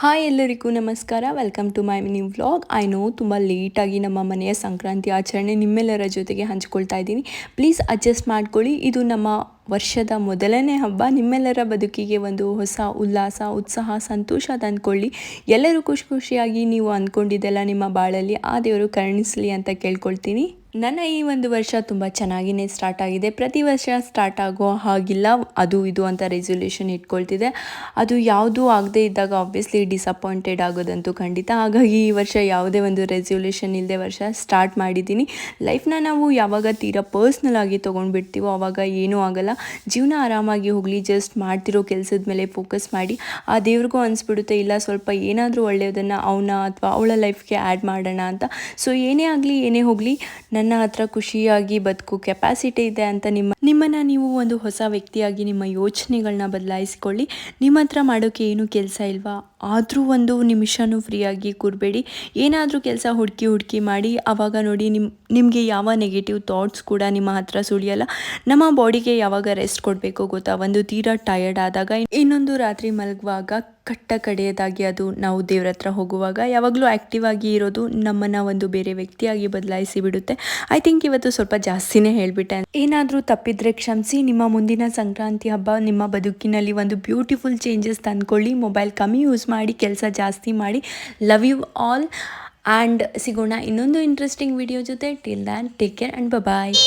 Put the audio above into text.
Hi ಎಲ್ಲರಿಗೂ ನಮಸ್ಕಾರ. Welcome to my mini vlog. I know ತುಂಬ ಲೇಟಾಗಿ ನಮ್ಮ ಮನೆಯ ಸಂಕ್ರಾಂತಿ ಆಚರಣೆ ನಿಮ್ಮೆಲ್ಲರ ಜೊತೆಗೆ ಹಂಚ್ಕೊಳ್ತಾ ಇದ್ದೀನಿ. ಪ್ಲೀಸ್ ಅಡ್ಜಸ್ಟ್ ಮಾಡ್ಕೊಳ್ಳಿ. ಇದು ನಮ್ಮ ವರ್ಷದ ಮೊದಲನೇ ಹಬ್ಬ. ನಿಮ್ಮೆಲ್ಲರ ಬದುಕಿಗೆ ಒಂದು ಹೊಸ ಉಲ್ಲಾಸ, ಉತ್ಸಾಹ, ಸಂತೋಷ ತಂದ್ಕೊಳ್ಳಿ. ಎಲ್ಲರೂ ಖುಷಿ ಖುಷಿಯಾಗಿ ನೀವು ಅಂದ್ಕೊಂಡಿದ್ದೆಲ್ಲ ನಿಮ್ಮ ಬಾಳಲ್ಲಿ ಆ ದೇವರು ಕರುಣಿಸಲಿ ಅಂತ ಕೇಳ್ಕೊಳ್ತೀನಿ. ನನ್ನ ಈ ಒಂದು ವರ್ಷ ತುಂಬ ಚೆನ್ನಾಗಿಯೇ ಸ್ಟಾರ್ಟ್ ಆಗಿದೆ. ಪ್ರತಿ ವರ್ಷ ಸ್ಟಾರ್ಟ್ ಆಗೋ ಹಾಗಿಲ್ಲ, ಅದು ಇದು ಅಂತ ರೆಸೊಲ್ಯೂಷನ್ ಇಟ್ಕೊಳ್ತಿದೆ. ಅದು ಯಾವುದೂ ಆಗದೇ ಇದ್ದಾಗ ಆಬ್ವಿಯಸ್ಲಿ ಡಿಸಪಾಯಿಂಟೆಡ್ ಆಗೋದಂತೂ ಖಂಡಿತ. ಹಾಗಾಗಿ ಈ ವರ್ಷ ಯಾವುದೇ ಒಂದು ರೆಸೊಲ್ಯೂಷನ್ ಇಲ್ಲದೆ ವರ್ಷ ಸ್ಟಾರ್ಟ್ ಮಾಡಿದ್ದೀನಿ. ಲೈಫ್ನ ನಾವು ಯಾವಾಗ ತೀರಾ ಪರ್ಸ್ನಲ್ ಆಗಿ ತೊಗೊಂಡ್ಬಿಡ್ತೀವೋ ಆವಾಗ ಏನೂ ಆಗಲ್ಲ. ಜೀವನ ಆರಾಮಾಗಿ ಹೋಗಲಿ, ಜಸ್ಟ್ ಮಾಡ್ತಿರೋ ಕೆಲಸದ ಮೇಲೆ ಫೋಕಸ್ ಮಾಡಿ. ಆ ದೇವ್ರಿಗೂ ಅನಿಸ್ಬಿಡುತ್ತೆ, ಇಲ್ಲ ಸ್ವಲ್ಪ ಏನಾದರೂ ಒಳ್ಳೆಯದನ್ನು ಅವನ ಅಥವಾ ಅವಳ ಲೈಫ್ಗೆ ಆ್ಯಡ್ ಮಾಡೋಣ ಅಂತ. ಸೊ ಏನೇ ಆಗಲಿ ಏನೇ ಹೋಗಲಿ, ನನ್ನ ಹತ್ರ ಖುಷಿಯಾಗಿ ಬದುಕು ಕೆಪಾಸಿಟಿ ಇದೆ ಅಂತ ನಿಮ್ಮನ್ನು ನೀವು ಒಂದು ಹೊಸ ವ್ಯಕ್ತಿಯಾಗಿ ನಿಮ್ಮ ಯೋಚನೆಗಳನ್ನ ಬದಲಾಯಿಸಿಕೊಳ್ಳಿ. ನಿಮ್ಮ ಹತ್ರ ಮಾಡೋಕ್ಕೆ ಏನು ಕೆಲಸ ಇಲ್ವಾ, ಆದರೂ ಒಂದು ನಿಮಿಷನೂ ಫ್ರೀಯಾಗಿ ಕೂರಬೇಡಿ. ಏನಾದರೂ ಕೆಲಸ ಹುಡುಕಿ ಮಾಡಿ. ಆವಾಗ ನೋಡಿ ನಿಮಗೆ ಯಾವ ನೆಗೆಟಿವ್ ಥಾಟ್ಸ್ ಕೂಡ ನಿಮ್ಮ ಹತ್ರ ಸುಳಿಯಲ್ಲ. ನಮ್ಮ ಬಾಡಿಗೆ ಯಾವಾಗ ರೆಸ್ಟ್ ಕೊಡಬೇಕು ಗೊತ್ತಾ, ಒಂದು ತೀರಾ ಟಯರ್ಡ್ ಆದಾಗ, ಇನ್ನೊಂದು ರಾತ್ರಿ ಮಲಗುವಾಗ, ಕಡೆಯದಾಗಿ ಅದು ನಾವು ದೇವ್ರ ಹತ್ರ ಹೋಗುವಾಗ ಯಾವಾಗಲೂ ಆ್ಯಕ್ಟಿವ್ ಆಗಿ ಇರೋದು ನಮ್ಮನ್ನು ಒಂದು ಬೇರೆ ವ್ಯಕ್ತಿಯಾಗಿ ಬದಲಾಯಿಸಿ ಬಿಡುತ್ತೆ. ಐ ಥಿಂಕ್ ಇವತ್ತು ಸ್ವಲ್ಪ ಜಾಸ್ತಿನೇ ಹೇಳಿಬಿಟ್ಟೆ. ಏನಾದರೂ ತಪ್ಪಿದ್ರೆ ಕ್ಷಮಿಸಿ. ನಿಮ್ಮ ಮುಂದಿನ ಸಂಕ್ರಾಂತಿ ಹಬ್ಬ ನಿಮ್ಮ ಬದುಕಿನಲ್ಲಿ ಒಂದು ಬ್ಯೂಟಿಫುಲ್ ಚೇಂಜಸ್ ತಂದ್ಕೊಳ್ಳಿ. ಮೊಬೈಲ್ ಕಮ್ಮಿ ಯೂಸ್ ಮಾಡಿ, ಕೆಲಸ ಜಾಸ್ತಿ ಮಾಡಿ. ಲವ್ ಯು ಆಲ್ ಆ್ಯಂಡ್ ಸಿಗೋಣ ಇನ್ನೊಂದು ಇಂಟ್ರೆಸ್ಟಿಂಗ್ ವಿಡಿಯೋ ಜೊತೆ. Till then take care and bye.